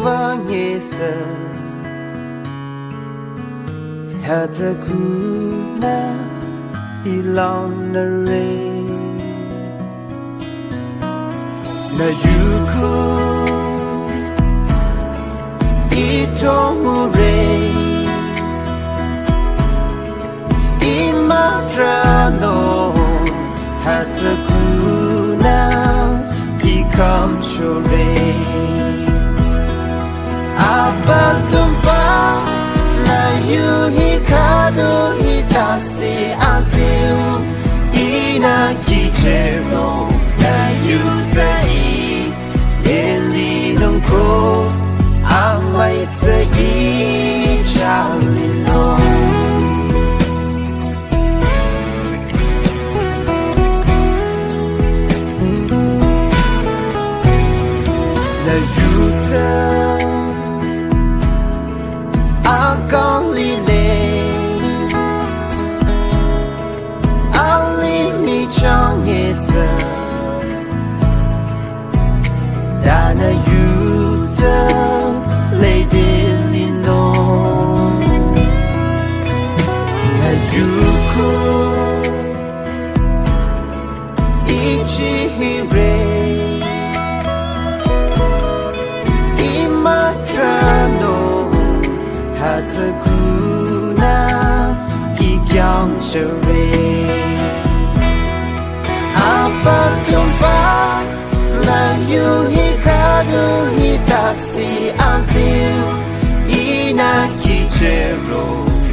vangesa Hatakuna ilonare Na yuku itomure Imadrano Hatakuna ikamchore Abatumpa na yuhikado hitase aziu Ina kichero na yutai Elinonko amaitse ichalino Na yuta Agalile Alimi changesa Dana yuta Leidilino Na yuku Ichihire Imadrano Hatakuna ikyamshere Abatumpa na yuhikado hitasi aziu Ina kichero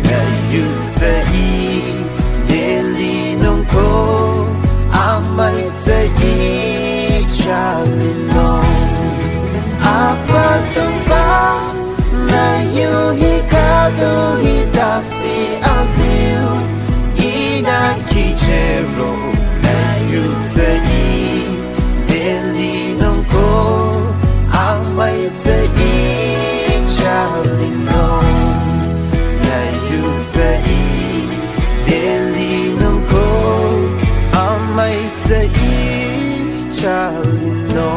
na yutai Nelinonko amaitse ichalino Abatumpa na yuhikado hitasi aziu Ina kichero na yutai Nelinonko amaitse ichalino Na yutai Nelinonko amaitse ichalino